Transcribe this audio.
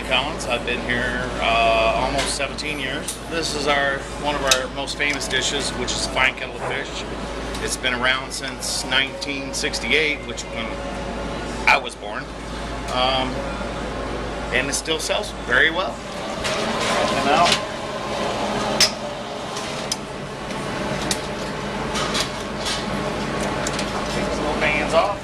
Frank Collins. I've been here almost 17 years. This is one of our most famous dishes, which is fine kettle of fish. It's been around since 1968, which when I was born, and it still sells very well. And now, take these little bands off.